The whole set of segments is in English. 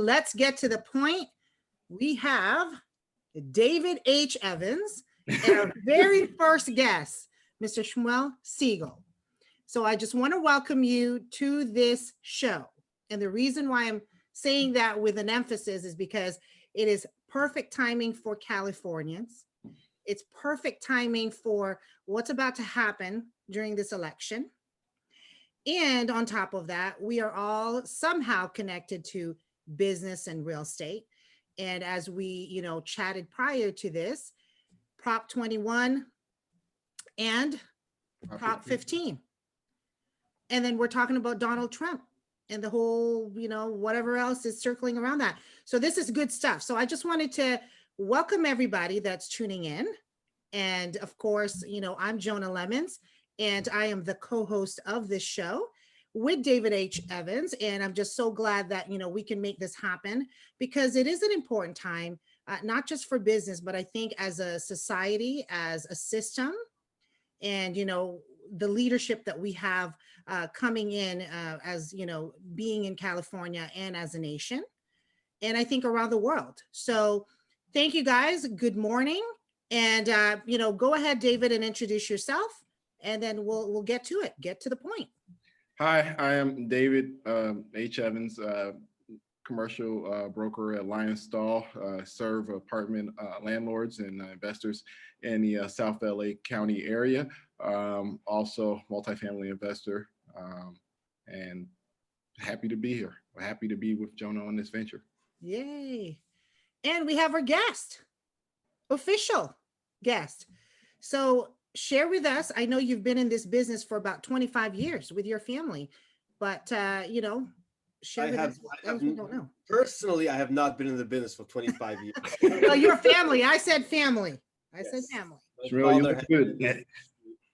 let's get to the point. We have David H. Evans and our very first guest, Mr. Shmuel Siegel. So I just want to welcome you to this show. And the reason why I'm saying that with an emphasis is because it is perfect timing for Californians. It's perfect timing for what's about to happen during this election. And on top of that, we are all somehow connected to business and real estate. And as we, chatted prior to this, Prop 21 and Prop 15. And then we're talking about Donald Trump and the whole, whatever else is circling around that. So this is good stuff. So I just wanted to welcome everybody that's tuning in. And of course, I'm Jona Lemons, and I am the co-host of this show with David H. Evans. And I'm just so glad that, we can make this happen because it is an important time, not just for business, but I think as a society, as a system, and, the leadership that we have coming in as, being in California and as a nation, and I think around the world. So thank you guys. Good morning. And, go ahead, David, and introduce yourself, and then we'll get to it, get to the point. Hi, I am David H. Evans, commercial broker at Lionsstall, serve apartment landlords and investors in the South LA County area. Also multifamily investor, and happy to be here. We're happy to be with Jona on this venture. Yay. And we have our guest, official guest. So share with us, I know you've been in this business for about 25 years with your family, but share with us those who don't know. Personally, I have not been in the business for 25 years. No, your family. I said family. I said family. Shmuel, you look good.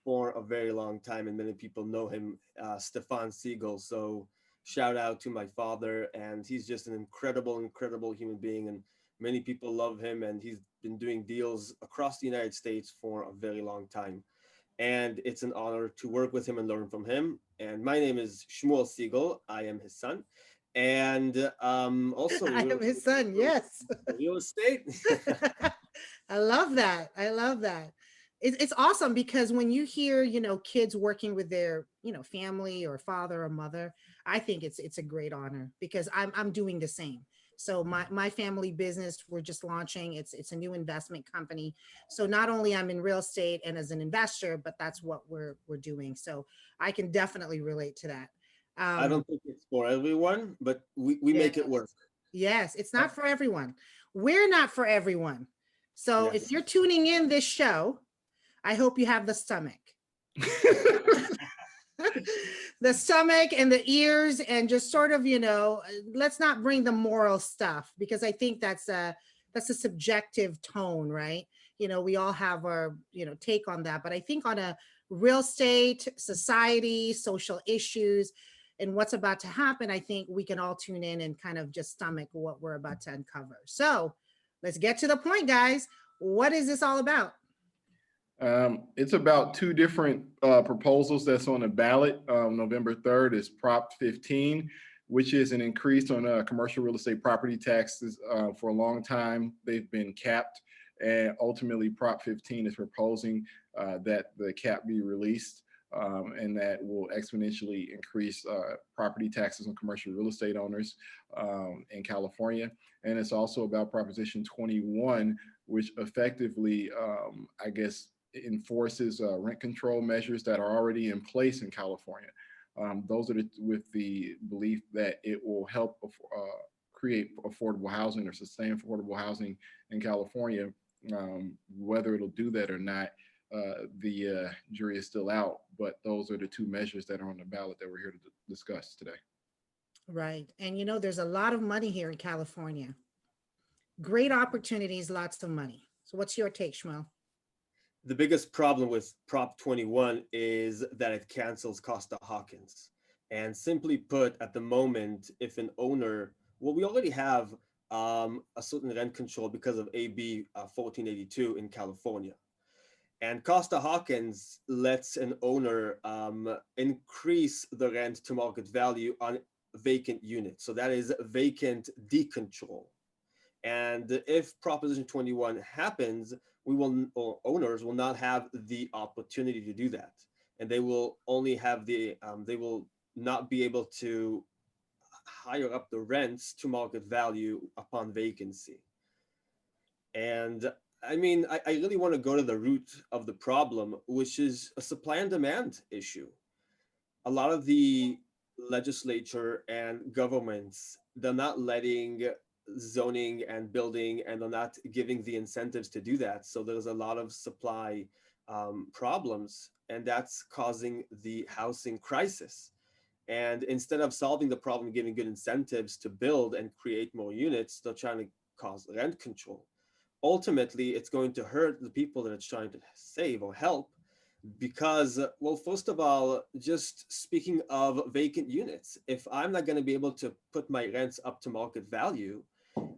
For a very long time, and many people know him, Shmuel Siegel. So shout out to my father, and he's just an incredible human being, and many people love him, and he's been doing deals across the United States for a very long time. And it's an honor to work with him and learn from him. And my name is Shmuel Siegel. I am his son. And also I am his son, yes. Real estate. I love that. I love that. It's awesome because when you hear, kids working with their, family or father or mother, I think it's a great honor because I'm doing the same. So my family business, we're just launching. It's a new investment company. So not only I'm in real estate and as an investor, but that's what we're doing. So I can definitely relate to that. I don't think it's for everyone, but we make it work. Yes, it's not for everyone. We're not for everyone. So if you're tuning in this show, I hope you have the stomach. The stomach and the ears, and just sort of, let's not bring the moral stuff because I think that's a subjective tone, right? We all have our, take on that. But I think on a real estate, society, social issues, and what's about to happen, I think we can all tune in and kind of just stomach what we're about to uncover. So let's get to the point, guys. What is this all about? It's about two different proposals that's on the ballot. November 3rd is Prop 15, which is an increase on commercial real estate property taxes. For a long time, they've been capped, and ultimately Prop 15 is proposing that the cap be released, and that will exponentially increase property taxes on commercial real estate owners in California. And it's also about Proposition 21, which effectively, enforces rent control measures that are already in place in California. Those are with the belief that it will help create affordable housing or sustain affordable housing in California. Whether it'll do that or not, the jury is still out, but those are the two measures that are on the ballot that we're here to discuss today. Right. And there's a lot of money here in California. Great opportunities, lots of money. So what's your take, Shmuel? The biggest problem with Prop 21 is that it cancels Costa-Hawkins. And simply put, at the moment, if an owner, we already have a certain rent control because of AB 1482 in California. And Costa-Hawkins lets an owner increase the rent to market value on vacant units. So that is vacant decontrol. And if Proposition 21 happens, we will, or owners will not have the opportunity to do that. And they will only have they will not be able to higher up the rents to market value upon vacancy. And I mean, I really want to go to the root of the problem, which is a supply and demand issue. A lot of the legislature and governments, they're not letting zoning and building, and they're not giving the incentives to do that. So there's a lot of supply problems, and that's causing the housing crisis. And instead of solving the problem, giving good incentives to build and create more units, they're trying to cause rent control. Ultimately, it's going to hurt the people that it's trying to save or help because, well, first of all, just speaking of vacant units, if I'm not going to be able to put my rents up to market value,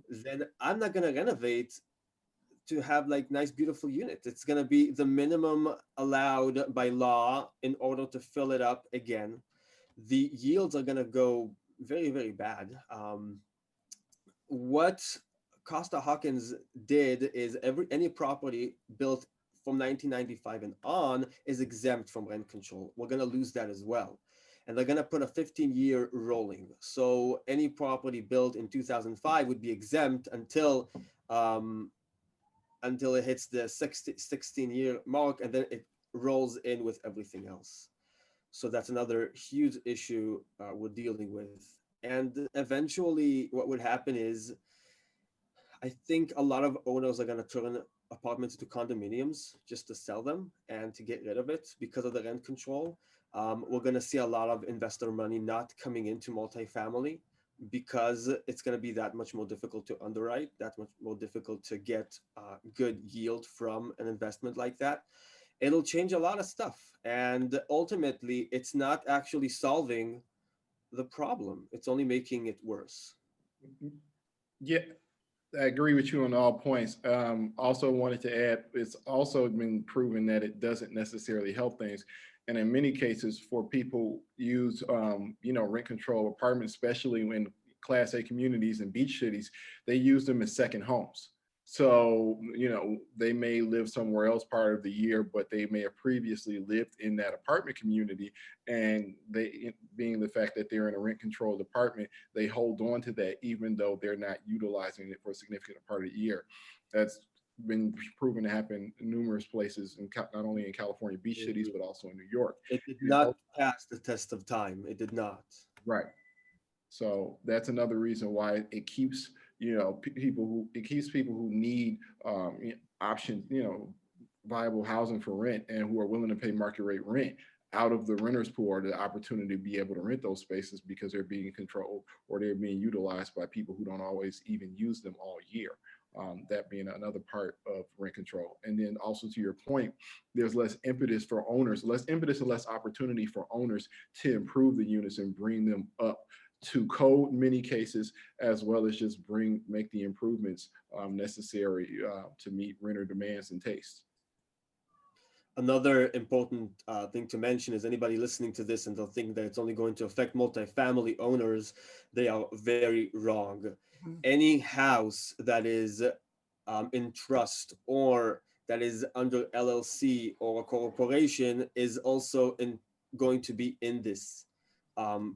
then I'm not going to renovate to have like nice, beautiful units. It's going to be the minimum allowed by law in order to fill it up again. The yields are going to go very, very bad. What Costa Hawkins did is any property built from 1995 and on is exempt from rent control. We're going to lose that as well. And they're going to put a 15-year rolling. So any property built in 2005 would be exempt until it hits the 16-year mark, and then it rolls in with everything else. So that's another huge issue we're dealing with. And eventually what would happen is, I think a lot of owners are going to turn apartments into condominiums just to sell them and to get rid of it because of the rent control. We're going to see a lot of investor money not coming into multifamily because it's going to be that much more difficult to underwrite, that much more difficult to get good yield from an investment like that. It'll change a lot of stuff. And ultimately, it's not actually solving the problem. It's only making it worse. Yeah, I agree with you on all points. Also wanted to add, it's also been proven that it doesn't necessarily help things. And in many cases, for people use, rent control apartments, especially in Class A communities and beach cities, they use them as second homes. So, they may live somewhere else part of the year, but they may have previously lived in that apartment community. And they, being the fact that they're in a rent controlled apartment, they hold on to that even though they're not utilizing it for a significant part of the year. That's been proven to happen in numerous places, not only in California beach cities, but also in New York. It did not pass the test of time. It did not. Right. So that's another reason why it keeps, people who need options, viable housing for rent and who are willing to pay market rate rent out of the renters pool, or the opportunity to be able to rent those spaces because they're being controlled or they're being utilized by people who don't always even use them all year. That being another part of rent control. And then also to your point, there's less impetus for owners, less impetus and less opportunity for owners to improve the units and bring them up to code in many cases, as well as just make the improvements necessary to meet renter demands and tastes. Another important thing to mention is anybody listening to this and they'll think that it's only going to affect multifamily owners, they are very wrong. Mm-hmm. Any house that is in trust or that is under LLC or a corporation is also going to be in this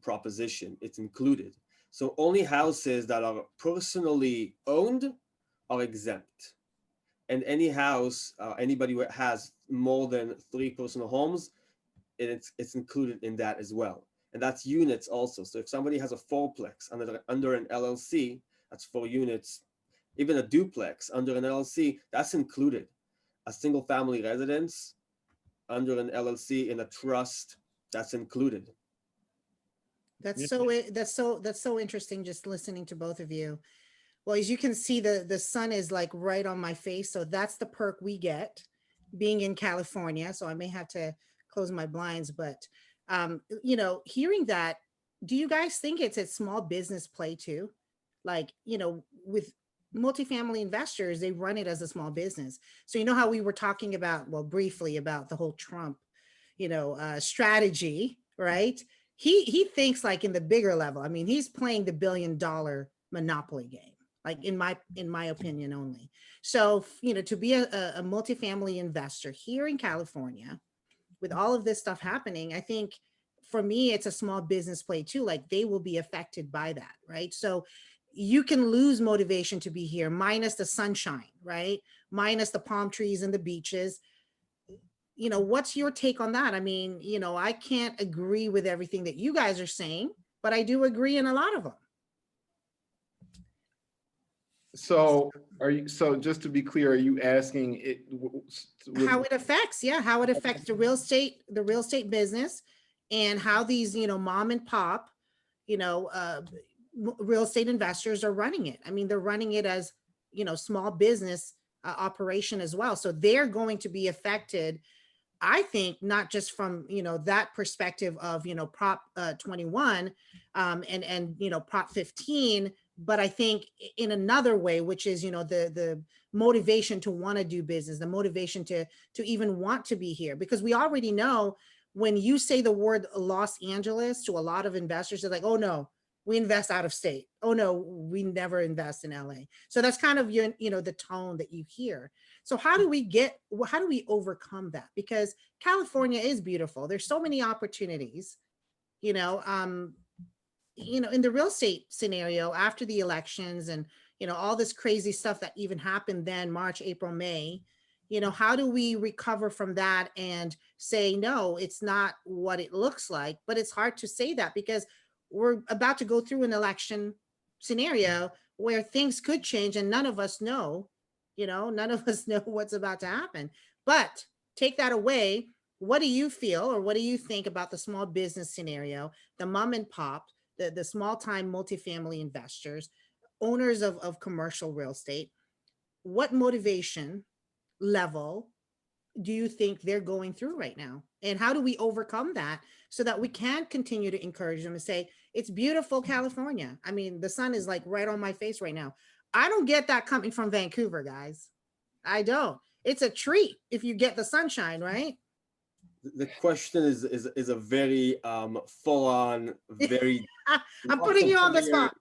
proposition. It's included. So only houses that are personally owned are exempt. And any house, anybody who has more than 3 personal homes, it's included in that as well. And that's units also. So if somebody has a fourplex under an LLC, that's 4 units. Even a duplex under an LLC, that's included. A single family residence under an LLC in a trust, that's included. That's so interesting just listening to both of you. Well, as you can see, the sun is like right on my face. So that's the perk we get being in California. So I may have to close my blinds, but hearing that, do you guys think it's a small business play too? Like, with multifamily investors, they run it as a small business. So how we were talking about, well, briefly about the whole Trump, strategy, right? he thinks like in the bigger level. I mean, he's playing the $1 billion monopoly game, like in my opinion only. So, to be a multifamily investor here in California with all of this stuff happening, I think for me, it's a small business play too. Like they will be affected by that, right? So you can lose motivation to be here, minus the sunshine, right? Minus the palm trees and the beaches. What's your take on that? I mean, I can't agree with everything that you guys are saying, but I do agree in a lot of them. So so just to be clear, are you asking How it affects, how it affects the real estate business, and how these, mom and pop, real estate investors are running it. I mean, they're running it as, small business operation as well. So they're going to be affected, I think, not just from, that perspective of, Prop 21 and Prop 15, but I think in another way, which is, the motivation to want to do business, the motivation to even want to be here, because we already know when you say the word Los Angeles to a lot of investors, they're like, oh no, we invest out of state. Oh no, we never invest in LA. So that's kind of the tone that you hear. So how do we overcome that? Because California is beautiful. There's so many opportunities, in the real estate scenario after the elections and, all this crazy stuff that even happened then, March, April, May, how do we recover from that and say, no, it's not what it looks like? But it's hard to say that because we're about to go through an election scenario where things could change and none of us know, none of us know what's about to happen. But take that away. What do you feel or what do you think about the small business scenario, the mom and pop, the small time multifamily investors, owners of commercial real estate? What motivation level do you think they're going through right now? And how do we overcome that so that we can continue to encourage them and say, it's beautiful California. I mean, the sun is like right on my face right now. I don't get that coming from Vancouver, guys. I don't. It's a treat if you get the sunshine, right? The question is a very full on, very I'm putting you on the spot.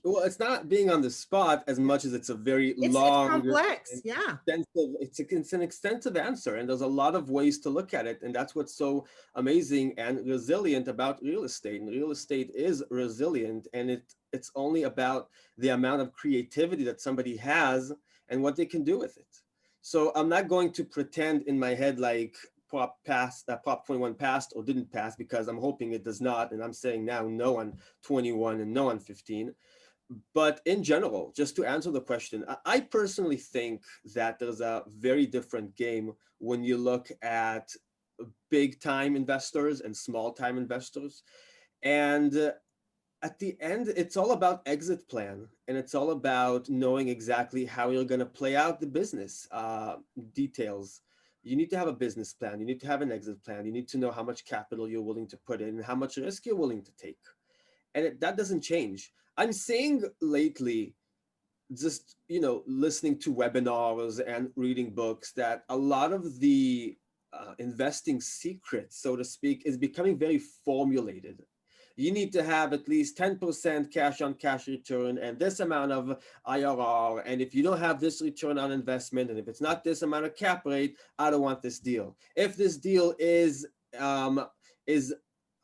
Well, it's not being on the spot as much as it's a very long, it's complex. Yeah. It's an extensive answer, and there's a lot of ways to look at it. And that's what's so amazing and resilient about real estate. And real estate is resilient, and it's only about the amount of creativity that somebody has and what they can do with it. So I'm not going to pretend in my head like Prop 21 passed or didn't pass, because I'm hoping it does not. And I'm saying now no on 21 and no on 15. But in general, just to answer the question, I personally think that there's a very different game when you look at big time investors and small time investors. And at the end, it's all about exit plan, and it's all about knowing exactly how you're going to play out the business details. You need to have a business plan. You need to have an exit plan. You need to know how much capital you're willing to put in and how much risk you're willing to take. And that doesn't change. I'm seeing lately, just, listening to webinars and reading books, that a lot of the investing secrets, so to speak, is becoming very formulated. You need to have at least 10% cash on cash return and this amount of IRR. And if you don't have this return on investment, and if it's not this amount of cap rate, I don't want this deal. If this deal is on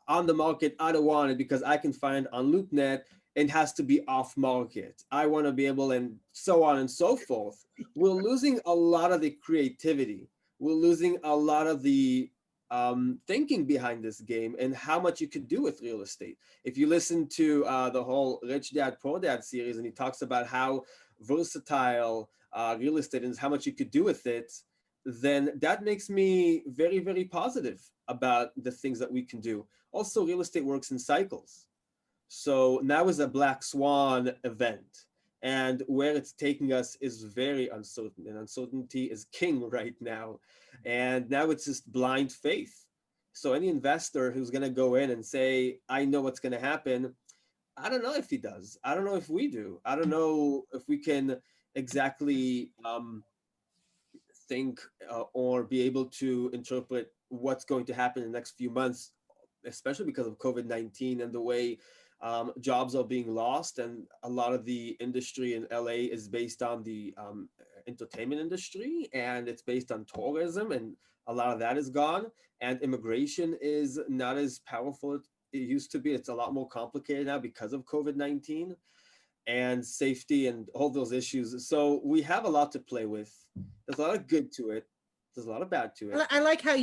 the market, I don't want it because I can find on LoopNet it has to be off market. I want to be able, and so on and so forth. We're losing a lot of the creativity. We're losing a lot of the thinking behind this game and how much you could do with real estate. If you listen to the whole Rich Dad Poor Dad series, and he talks about how versatile real estate is, how much you could do with it, then that makes me very, very positive about the things that we can do. Also, real estate works in cycles. So now is a black swan event. And where it's taking us is very uncertain, and uncertainty is king right now. And now it's just blind faith. So any investor who's going to go in and say, I know what's going to happen, I don't know if he does. I don't know if we do. I don't know if we can exactly think or be able to interpret what's going to happen in the next few months especially because of COVID-19 and the way jobs are being lost. And a lot of the industry in LA is based on the entertainment industry, and it's based on tourism, and a lot of that is gone. And immigration is not as powerful as it used to be. It's a lot more complicated now because of COVID-19 and safety and all those issues. So we have a lot to play with. There's a lot of good to it. There's a lot of bad to it. I like how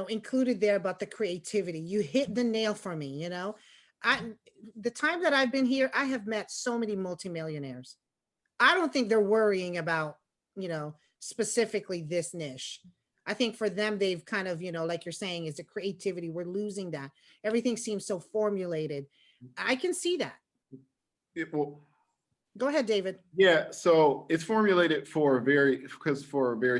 included there about the creativity. You hit the nail for me, the time that I've been here, I have met so many multimillionaires. I don't think they're worrying about, specifically this niche. I think for them, they've kind of, like you're saying, is the creativity. We're losing that. Everything seems so formulated. I can see that. Go ahead, David. Yeah, so it's formulated for a very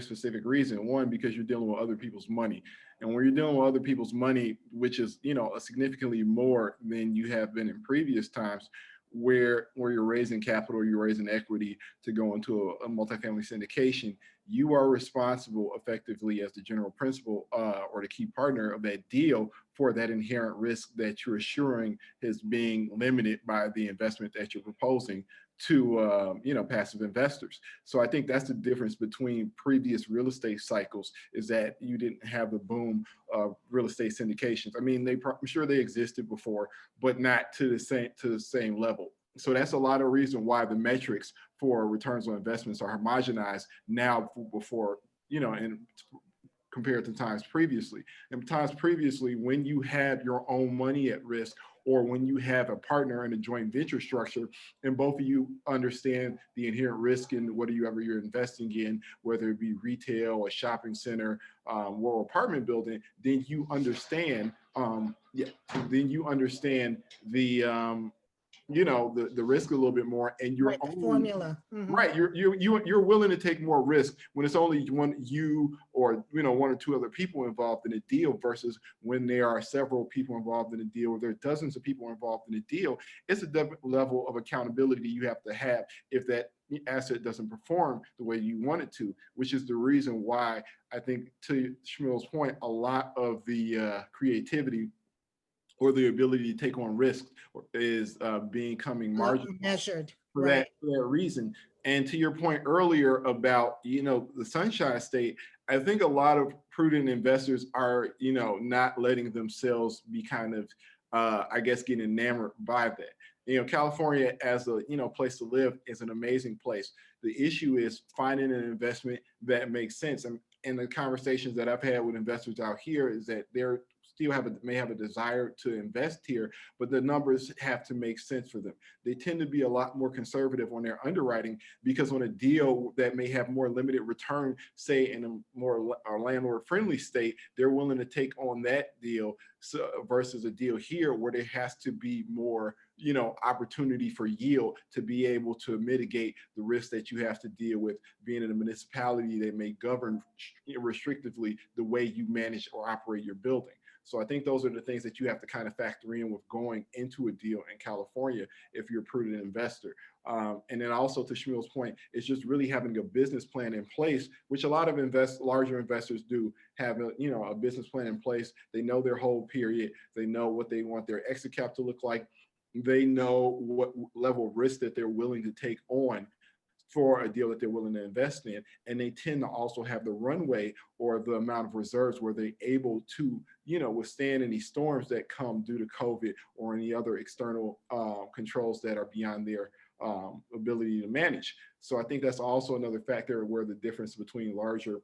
specific reason. One, because you're dealing with other people's money. And when you're dealing with other people's money, which is, a significantly more than you have been in previous times, where you're raising capital, you're raising equity to go into a multifamily syndication, you are responsible effectively as the general principal or the key partner of that deal for that inherent risk that you're assuring is being limited by the investment that you're proposing to passive investors. So I think that's the difference between previous real estate cycles, is that you didn't have the boom of real estate syndications. I mean, I'm sure they existed before, but not to the same level. So that's a lot of reason why the metrics for returns on investments are homogenized now before, and compared to times previously. And times previously, when you had your own money at risk, or when you have a partner in a joint venture structure, and both of you understand the inherent risk in whatever you're investing in, whether it be retail, a shopping center, or apartment building, then you understand, the risk a little bit more, and you're Right, the only formula. Mhm. right. You're willing to take more risk when it's only you or one or two other people involved in a deal, versus when there are several people involved in a deal, or there are dozens of people involved in a deal. It's a different level of accountability you have to have if that asset doesn't perform the way you want it to, which is the reason why I think, to Shmuel's point, a lot of the creativity or the ability to take on risks is becoming marginal Measured, for right? that reason. And to your point earlier about the Sunshine State, I think a lot of prudent investors are not letting themselves be kind of I guess getting enamored by that. California as a place to live is an amazing place. The issue is finding an investment that makes sense. And the conversations that I've had with investors out here is that they're may have a desire to invest here, but the numbers have to make sense for them. They tend to be a lot more conservative on their underwriting, because on a deal that may have more limited return, say in a more landlord-friendly state, they're willing to take on that deal versus a deal here where there has to be more opportunity for yield to be able to mitigate the risk that you have to deal with being in a municipality that may govern restrictively the way you manage or operate your building. So I think those are the things that you have to kind of factor in with going into a deal in California if you're a prudent investor. And then also, to Shmuel's point, it's just really having a business plan in place, which a lot of larger investors do have a business plan in place. They know their hold period. They know what they want their exit cap to look like. They know what level of risk that they're willing to take on for a deal that they're willing to invest in. And they tend to also have the runway or the amount of reserves where they're able to, withstand any storms that come due to COVID or any other external controls that are beyond their ability to manage. So I think that's also another factor where the difference between larger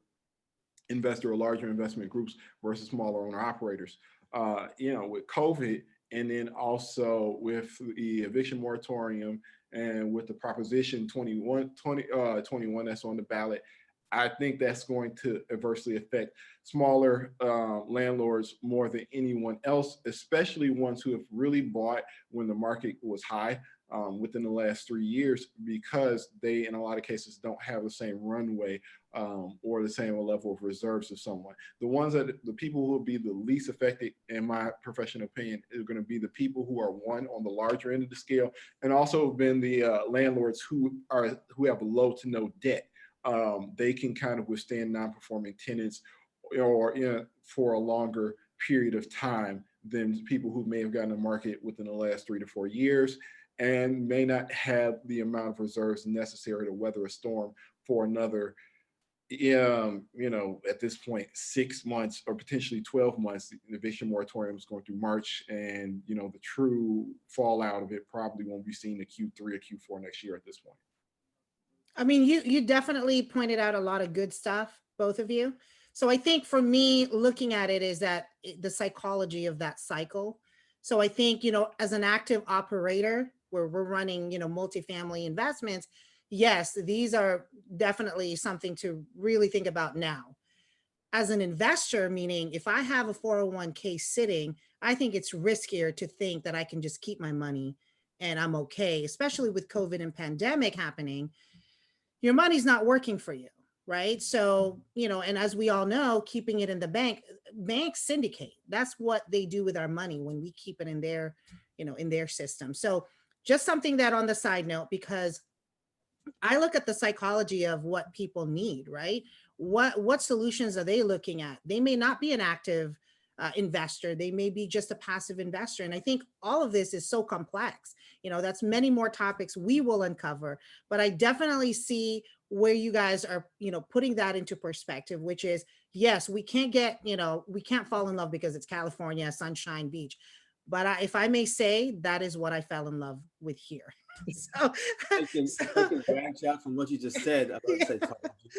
investment groups versus smaller owner operators. With COVID, and then also with the eviction moratorium and with the Proposition 21 that's on the ballot, I think that's going to adversely affect smaller landlords more than anyone else, especially ones who have really bought when the market was high within the last 3 years, because they, in a lot of cases, don't have the same runway or the same level of reserves as someone. The people who will be the least affected, in my professional opinion, are going to be the people who are on the larger end of the scale, and also been the landlords who have low to no debt. They can kind of withstand non-performing tenants or for a longer period of time than people who may have gotten to market within the last 3 to 4 years and may not have the amount of reserves necessary to weather a storm for another, at this point, 6 months or potentially 12 months. The eviction moratorium is going through March, and the true fallout of it probably won't be seen in Q3 or Q4 next year at this point. I mean, you definitely pointed out a lot of good stuff, both of you. So I think for me, looking at it is that the psychology of that cycle. So I think, as an active operator where we're running, multifamily investments, yes, these are definitely something to really think about now. As an investor, meaning if I have a 401k sitting, I think it's riskier to think that I can just keep my money and I'm okay, especially with COVID and pandemic happening. Your money's not working for you, right? So, and as we all know, keeping it in the banks syndicate. That's what they do with our money when we keep it in their, in their system. So just something that on the side note, because I look at the psychology of what people need, right? What solutions are they looking at? They may not be an active investor. They may be just a passive investor. And I think all of this is so complex. That's many more topics we will uncover, but I definitely see where you guys are, putting that into perspective, which is, yes, we can't we can't fall in love because it's California, Sunshine Beach. But if I may say, that is what I fell in love with here. So, I can branch out from what you just said about psychology,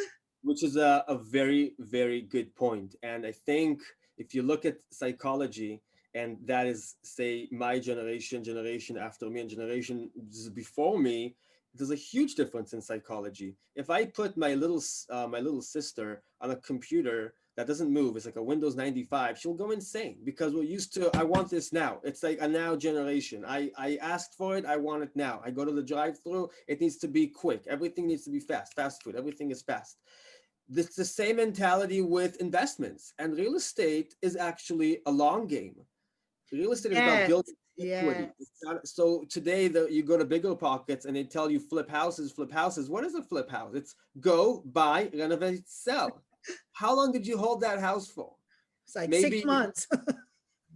which is a very, very good point. And I think if you look at psychology, and that is, say, my generation after me, and generations before me, there's a huge difference in psychology. If I put my little sister on a computer that doesn't move, it's like a Windows 95, she'll go insane because we're used to, I want this now. It's like a now generation. I asked for it, I want it now. I go to the drive-through, it needs to be quick. Everything needs to be fast food, everything is fast. It's the same mentality with investments, and real estate is actually a long game. Real estate is about building equity. So today you go to Bigger Pockets and they tell you flip houses. What is a flip house? It's go, buy, renovate, sell. How long did you hold that house for? It's like maybe 6 months.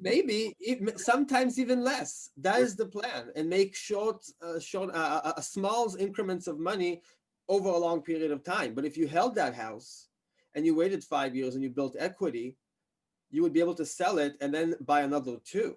Maybe sometimes even less. That is the plan, and make small increments of money over a long period of time. But if you held that house and you waited 5 years and you built equity, you would be able to sell it and then buy another 2,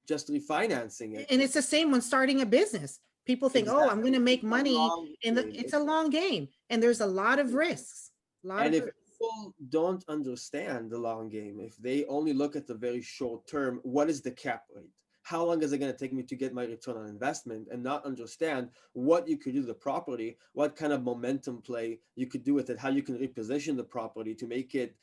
just refinancing it. And it's the same when starting a business. People think, exactly. Oh, I'm going to make money. It's a long game, and there's a lot of risks. If people don't understand the long game, if they only look at the very short term, what is the cap rate? How long is it going to take me to get my return on investment, and not understand what you could do to the property, what kind of momentum play you could do with it, how you can reposition the property to make it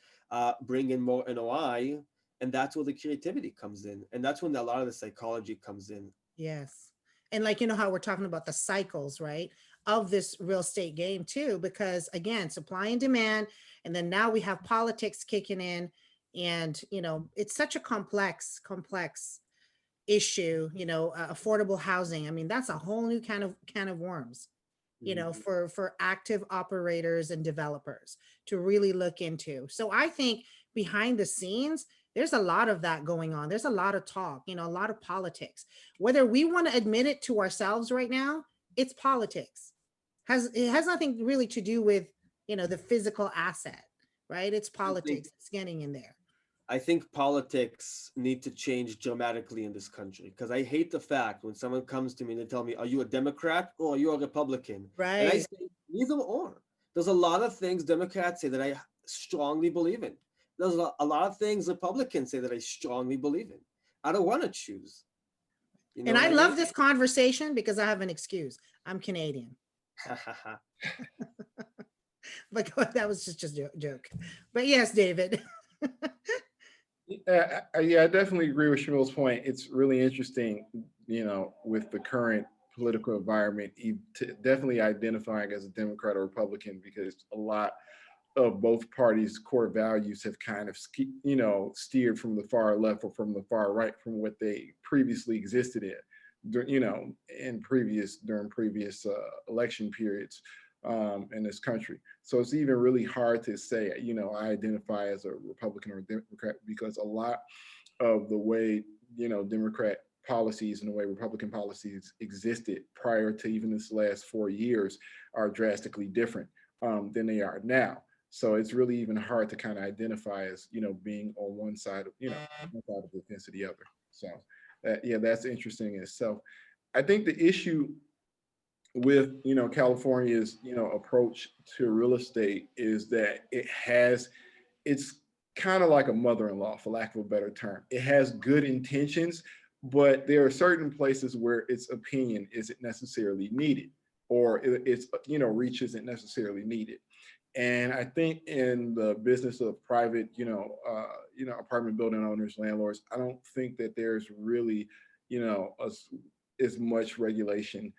bring in more NOI. And that's where the creativity comes in. And that's when a lot of the psychology comes in. Yes. And how we're talking about the cycles, right, of this real estate game too, because again, supply and demand, and then now we have politics kicking in, and, it's such a complex issue, affordable housing. I mean, that's a whole new can of worms, for active operators and developers to really look into. So I think behind the scenes, there's a lot of that going on. There's a lot of talk, a lot of politics. Whether we want to admit it to ourselves right now, it's politics. It has nothing really to do with, the physical asset, right? It's politics. It's getting in there. I think politics need to change dramatically in this country, because I hate the fact when someone comes to me and they tell me, are you a Democrat or are you a Republican? Right. And I say, neither or. There's a lot of things Democrats say that I strongly believe in. There's a lot of things Republicans say that I strongly believe in. I don't want to choose. And I love this conversation because I have an excuse. I'm Canadian. But that was just a joke. But yes, David. Yeah, I definitely agree with Shmuel's point. It's really interesting, with the current political environment, definitely identifying as a Democrat or Republican, because a lot of both parties' core values have kind of, steered from the far left or from the far right from what they previously existed in, during previous election periods. in this country. So it's even really hard to say, I identify as a Republican or a Democrat, because a lot of the way, Democrat policies and the way Republican policies existed prior to even this last 4 years are drastically different than they are now. So it's really even hard to kind of identify as, being on one side of, one side of the fence or the other. So yeah, that's interesting in itself. I think the issue with, California's, approach to real estate is that it's kind of like a mother-in-law, for lack of a better term. It has good intentions, but there are certain places where its opinion isn't necessarily needed, or its reach isn't necessarily needed. And I think in the business of private, apartment building owners, landlords, I don't think that there's really, as much regulation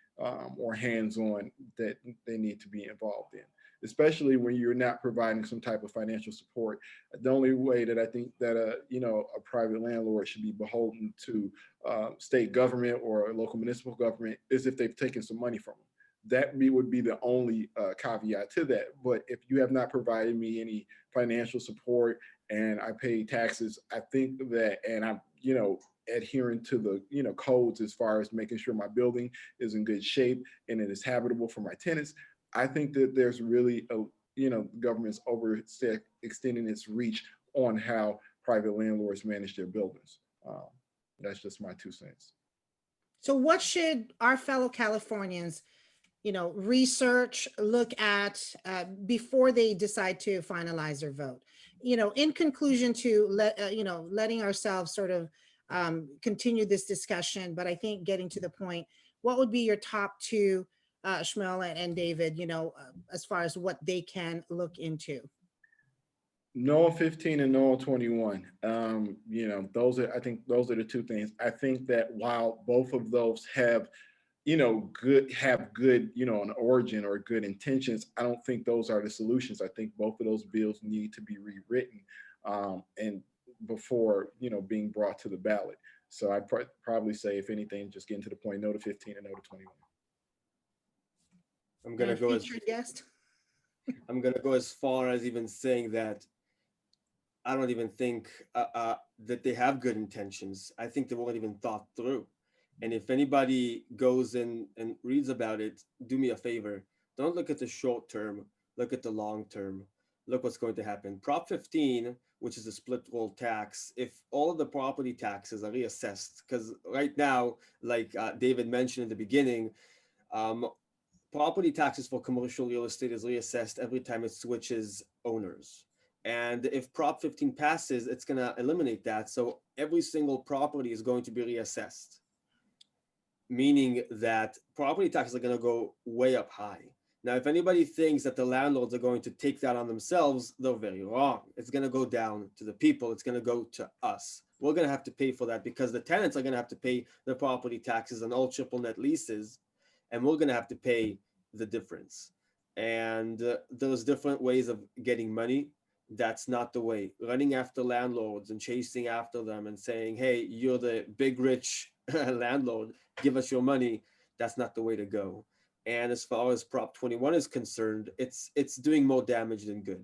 or hands-on that they need to be involved in, especially when you're not providing some type of financial support. The only way that I think that a private landlord should be beholden to state government or a local municipal government is if they've taken some money from them. That would be the only caveat to that. But if you have not provided me any financial support and I pay taxes, I think that, and I'm, adhering to the, codes as far as making sure my building is in good shape and it is habitable for my tenants, I think that there's really government's extending its reach on how private landlords manage their buildings. That's just my 2 cents. So what should our fellow Californians, research, look at before they decide to finalize their vote? In conclusion, to letting ourselves sort of continue this discussion, but I think getting to the point, what would be your top 2, Shmuel and David, as far as what they can look into? NOAA 15 and NOAA 21. I think those are the 2 things. I think that while both of those have good, an origin or good intentions, I don't think those are the solutions. I think both of those bills need to be rewritten and before, being brought to the ballot. So I'd probably say, if anything, just getting to the point, no to 15 and no to 21. I'm gonna go as guest. I'm gonna go as far as even saying that I don't even think that they have good intentions. I think they weren't even thought through. And if anybody goes in and reads about it, do me a favor. Don't look at the short term, look at the long term. Look what's going to happen. Prop 15, which is a split roll tax, if all of the property taxes are reassessed, because right now, like David mentioned in the beginning, property taxes for commercial real estate is reassessed every time it switches owners. And if Prop 15 passes, it's going to eliminate that. So every single property is going to be reassessed, meaning that property taxes are going to go way up high. Now, if anybody thinks that the landlords are going to take that on themselves, they're very wrong. It's going to go down to the people. It's going to go to us. We're going to have to pay for that because the tenants are going to have to pay the property taxes on all triple net leases, and we're going to have to pay the difference. And there's different ways of getting money. That's not the way. Running after landlords and chasing after them and saying, hey, you're the big rich landlord, give us your money. That's not the way to go. And as far as Prop 21 is concerned, it's doing more damage than good.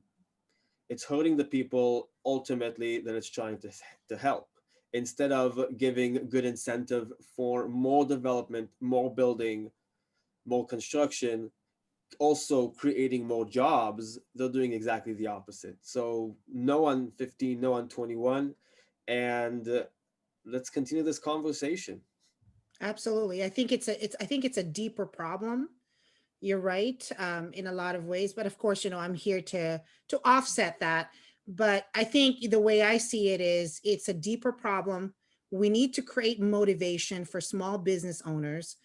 It's hurting the people ultimately than it's trying to help. Instead of giving good incentive for more development, more building, more construction, also creating more jobs, they're doing exactly the opposite. So no on 15, no on 21, and let's continue this conversation. Absolutely. I think it's a deeper problem. You're right, in a lot of ways, but of course, I'm here to offset that. But I think the way I see it is, it's a deeper problem. We need to create motivation for small business owners.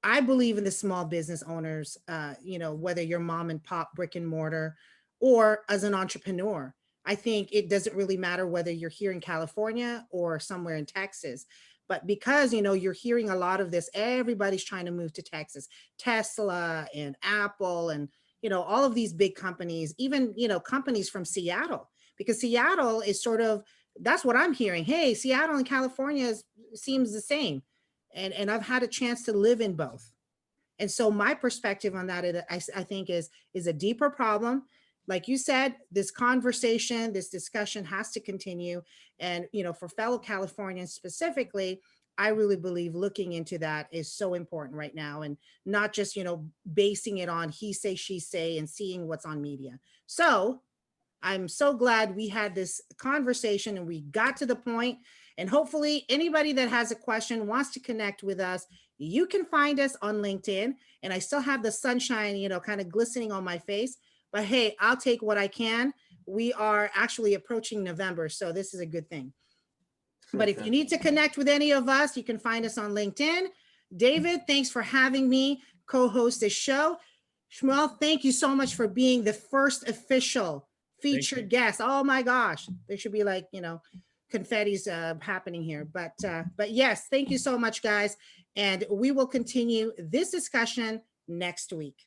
I believe in the small business owners, whether you're mom and pop, brick and mortar, or as an entrepreneur. I think it doesn't really matter whether you're here in California or somewhere in Texas. But because, you're hearing a lot of this, everybody's trying to move to Texas, Tesla and Apple and, all of these big companies, even, companies from Seattle, because Seattle is sort of, that's what I'm hearing. Hey, Seattle and California seems the same. And I've had a chance to live in both. And so my perspective on that, I think is a deeper problem. Like you said, this conversation, this discussion has to continue. And, for fellow Californians specifically, I really believe looking into that is so important right now, and not just, basing it on he say, she say, and seeing what's on media. So I'm so glad we had this conversation and we got to the point. And hopefully anybody that has a question, wants to connect with us, you can find us on LinkedIn. And I still have the sunshine, kind of glistening on my face. But hey, I'll take what I can. We are actually approaching November, so this is a good thing. But if you need to connect with any of us, you can find us on LinkedIn. David, thanks for having me co-host this show. Shmuel, thank you so much for being the first official featured guest. Oh my gosh, there should be like, confetti's happening here. But yes, thank you so much, guys. And we will continue this discussion next week.